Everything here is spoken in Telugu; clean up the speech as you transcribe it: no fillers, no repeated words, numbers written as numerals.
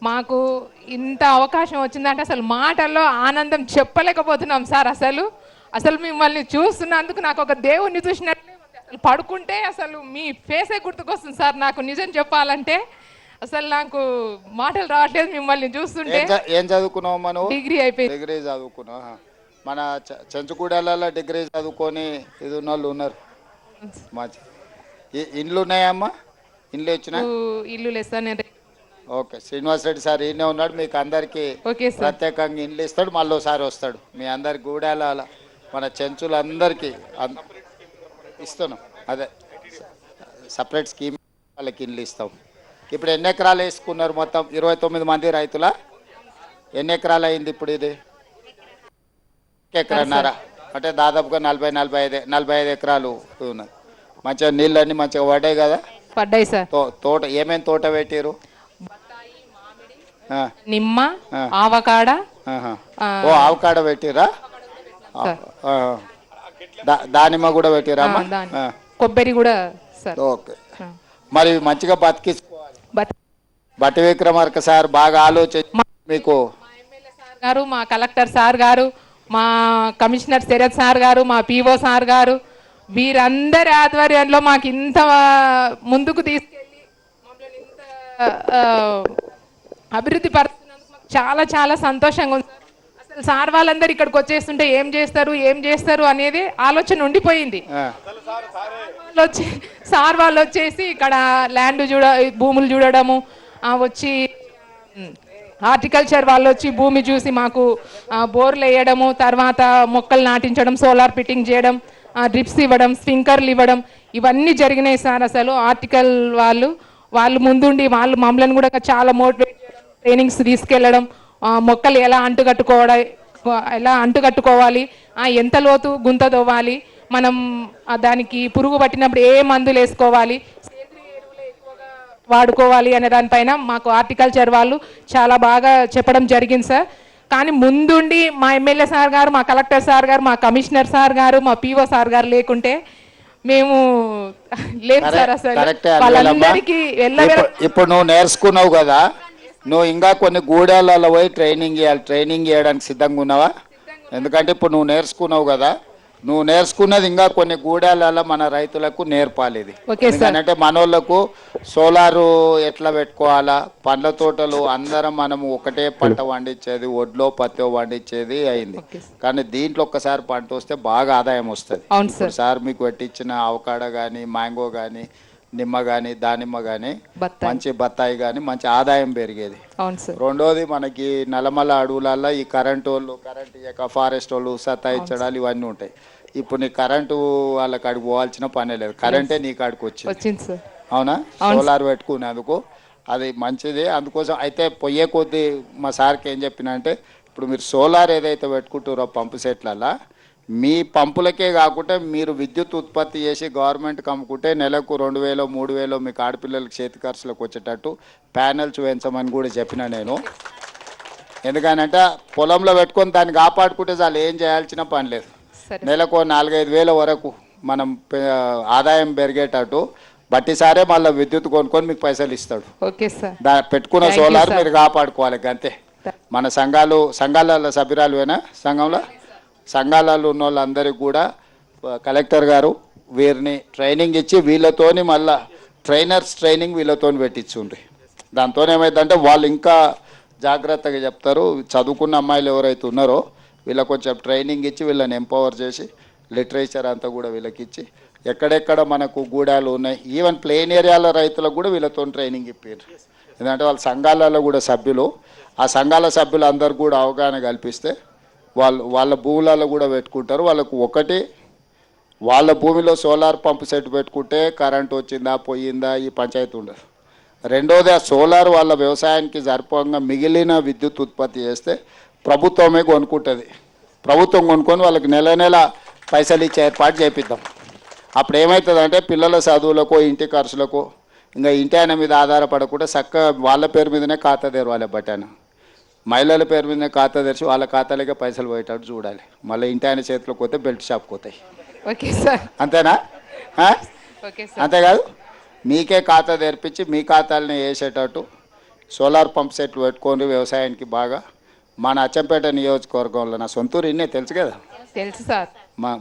మాకు ఇంత అవకాశం వచ్చిందంటే అసలు మాటల్లో ఆనందం చెప్పలేకపోతున్నాం సార్. అసలు అసలు మిమ్మల్ని చూస్తున్నందుకు నాకు ఒక దేవుణ్ణి చూసినట్లే ఉంది. అసలు పడుకుంటే అసలు మీ ఫేసే గుర్తుకొస్తుంది సార్. నాకు నిజం చెప్పాలంటే అసలు నాకు మాటలు రావట్లేదు మిమ్మల్ని చూస్తుంటే. ఏం చదువుకున్నావు మనం? డిగ్రీ అయిపోయింది. డిగ్రీ చదువుకున్నావు. మన చెంచుగూడలలో డిగ్రీ చదువుకొని ఇది ఉన్న వాళ్ళు ఉన్నారు. మంచి ఇండ్లు ఉన్నాయమ్మా? ఇండ్లు ఇచ్చిన ఇల్లు లేదు సార్. నేను ఓకే, శ్రీనివాస్ రెడ్డి సార్ ఈయనే ఉన్నాడు. మీకు అందరికి ప్రత్యేకంగా ఇండ్లు ఇస్తాడు. మళ్ళీ ఒకసారి వస్తాడు. మీ అందరికి గూడాల మన చెంచులందరికీ ఇస్తున్నాం. అదే సపరేట్ స్కీమ్ వాళ్ళకి ఇండ్లు ఇస్తాం. ఇప్పుడు ఎన్ని ఎకరాలు వేసుకున్నారు? మొత్తం 29 మంది రైతుల ఎన్ని ఎకరాలు అయింది ఇప్పుడు? ఇది ఎకరన్నారా అంటే దాదాపుగా 45 ఎకరాలు ఉన్నది. మంచిగా నీళ్ళన్నీ మంచిగా పడ్డాయి కదా? పడ్డాయి సార్. తోట ఏమేమి తోట పెట్టారు? నిమ్మ, ఆవకాడ. ఓ ఆవకాడ పెట్టిరా? దానిమ్మ కూడా పెట్టిరా? కొబ్బరి కూడా సార్. ఓకే, మరి మంచిగా బట్టి విక్రమార్క సార్ బాగా ఆలోచించి మీకు గారు, మా కలెక్టర్ సార్ గారు, మా కమిషనర్ శరత్ సార్ గారు, మా పిఓ సార్ గారు, వీరందరి ఆధ్వర్యంలో మాకు ఇంత ముందుకు తీసుకెళ్ళి మమ్మల్ని ఇంత అభివృద్ధి పరుస్తున్నందుకు మాకు చాలా చాలా సంతోషంగా ఉంది. అసలు సార్ వాళ్ళందరూ ఇక్కడికి వచ్చేస్తుంటే ఏం చేస్తారు అనేది ఆలోచన ఉండిపోయింది. సార్ వాళ్ళు వచ్చేసి ఇక్కడ ల్యాండ్ భూములు చూడడము, వచ్చి హార్టికల్చర్ వాళ్ళు వచ్చి భూమి చూసి మాకు బోర్లు వేయడము, తర్వాత మొక్కలు నాటించడం, సోలార్ ఫిట్టింగ్ చేయడం, డ్రిప్స్ ఇవ్వడం, స్ప్రింకర్లు ఇవ్వడం, ఇవన్నీ జరిగినాయి సార్. అసలు ఆర్టికల్ వాళ్ళు ముందుండి వాళ్ళు మమ్మల్ని కూడా చాలా మోటివేట్ చేయడం, ట్రైనింగ్స్ తీసుకెళ్ళడం, మొక్కలు ఎలా అంటుకట్టుకోవాలి, ఎంత లోతు గుంత తవ్వాలి, మనం దానికి పురుగు పట్టినప్పుడు ఏ మందులు వేసుకోవాలి, సేంద్రియ ఎరువులు ఎక్కువగా వాడుకోవాలి అనే దానిపైన మాకు హార్టికల్చర్ వాళ్ళు చాలా బాగా చెప్పడం జరిగింది సార్. కానీ ముందుండి మా ఎమ్మెల్యే సార్ గారు, మా కలెక్టర్ సార్ గారు, మా కమిషనర్ సార్ గారు, మా పిఓ సార్ గారు లేకుంటే మేము లేదు సార్. అసలు వాళ్ళందరికీ ఇప్పుడు నువ్వు నేర్చుకున్నావు కదా, నువ్వు ఇంకా కొన్ని గూడాలలో పోయి ట్రైనింగ్ చేయడానికి సిద్ధంగా ఉన్నావా? ఎందుకంటే ఇప్పుడు నువ్వు నేర్చుకున్నావు కదా, నువ్వు నేర్చుకున్నది ఇంకా కొన్ని గూడాలలో మన రైతులకు నేర్పాలి. ఇది ఎందుకంటే మనోళ్ళకు సోలారు ఎట్లా పెట్టుకోవాలా, పండ్ల తోటలు అందరం మనము ఒకటే పంట పండించేది, ఒడ్లో పత్తి పండించేది అయింది. కానీ దీంట్లో ఒక్కసారి పంట వస్తే బాగా ఆదాయం వస్తుంది. సార్ మీకు పెట్టించిన అవకాడో కానీ, మ్యాంగో కానీ, నిమ్మ కానీ, దానిమ్మ కానీ, మంచి బత్తాయి కానీ మంచి ఆదాయం పెరిగేది. రెండోది మనకి నల్లమల్ల అడవులలో ఈ కరెంట్ ఇక ఫారెస్ట్ వాళ్ళు సతాయించడాలు ఇవన్నీ ఉంటాయి. ఇప్పుడు నీ కరెంటు వాళ్ళ కాడికి పోవాల్సిన పనే లేదు, కరెంటే నీ కాడికి వచ్చింది. అవునా? సోలార్ పెట్టుకునేందుకు అది మంచిది. అందుకోసం అయితే పొయ్యే కొద్దీ మా సార్కి ఏం చెప్పిన అంటే, ఇప్పుడు మీరు సోలార్ ఏదైతే పెట్టుకుంటారో పంపు సెట్లలో, మీ పంపులకే కాకుండా మీరు విద్యుత్ ఉత్పత్తి చేసి గవర్నమెంట్కి అమ్ముకుంటే నెలకు 2000 3000 మీకు ఆడపిల్లలకి చేతి ఖర్చులకు వచ్చేటట్టు ప్యానెల్స్ వేయించమని కూడా చెప్పిన నేను. ఎందుకనంటే పొలంలో పెట్టుకొని దాన్ని కాపాడుకుంటే చాలు, ఏం చేయాల్సిన పని లేదు. నెలకు 4-5 వేల వరకు మనం ఆదాయం పెరిగేటట్టు బట్టి సారే మళ్ళీ విద్యుత్ కొనుక్కొని మీకు పైసలు ఇస్తాడు. పెట్టుకున్న సోలార్ మీరు కాపాడుకోవాలి అంతే. మన సంఘాలలో సభ్యురాలువేనా? సంఘాలలో ఉన్న వాళ్ళందరికీ కూడా కలెక్టర్ గారు వీరిని ట్రైనింగ్ ఇచ్చి వీళ్ళతోని మళ్ళీ ట్రైనింగ్ వీళ్ళతో పెట్టించుండ్రి. దాంతో ఏమైందంటే వాళ్ళు ఇంకా జాగ్రత్తగా చెప్తారు. చదువుకున్న అమ్మాయిలు ఎవరైతే ఉన్నారో వీళ్ళకి కొంచెం ట్రైనింగ్ ఇచ్చి వీళ్ళని ఎంపవర్ చేసి లిటరేచర్ అంతా కూడా వీళ్ళకి ఇచ్చి ఎక్కడెక్కడ మనకు గూడాలు ఉన్నాయి, ఈవెన్ ప్లెయిన్ ఏరియాల రైతులకు కూడా వీళ్ళతో ట్రైనింగ్ ఇప్పారు. ఎందుకంటే వాళ్ళ సంఘాలలో కూడా సభ్యులు, ఆ సంఘాల సభ్యులు అందరు కూడా అవగాహన కల్పిస్తే వాళ్ళ భూములలో కూడా పెట్టుకుంటారు. వాళ్ళకు ఒకటి వాళ్ళ భూమిలో సోలార్ పంపు సెట్ పెట్టుకుంటే కరెంట్ వచ్చిందా పోయిందా ఈ పంచాయతీ ఉండదు. రెండోది ఆ సోలార్ వాళ్ళ వ్యవసాయానికి సరిపోగా మిగిలిన విద్యుత్ ఉత్పత్తి చేస్తే ప్రభుత్వమే కొనుక్కుంటుంది. ప్రభుత్వం కొనుక్కొని వాళ్ళకి నెల పైసలు ఇచ్చే ఏర్పాటు చేపిద్దాం. అప్పుడు ఏమవుతుందంటే పిల్లల చదువులకు, ఇంటి ఖర్చులకు, ఇంకా ఇంటి ఆయన మీద ఆధారపడకుండా చక్కగా వాళ్ళ పేరు మీదనే ఖాతా తెరవాలి. బట్టాన మహిళల పేరు మీదనే ఖాతా తెరిచి వాళ్ళ ఖాతాలకే పైసలు పోయేటట్టు చూడాలి. మళ్ళీ ఇంటి ఆయన చేతిలోకి పోతే బెల్ట్ షాప్కి పోతాయి. అంతేనా? అంతేకాదు మీకే ఖాతా తెరిపించి మీ ఖాతాలని వేసేటట్టు సోలార్ పంప్ సెట్లు పెట్టుకొని వ్యవసాయానికి బాగా మన అచ్చంపేట నియోజకవర్గంలో నా సొంతూరు ఇన్నే తెలుసు కదా తెలుసు సార్. మా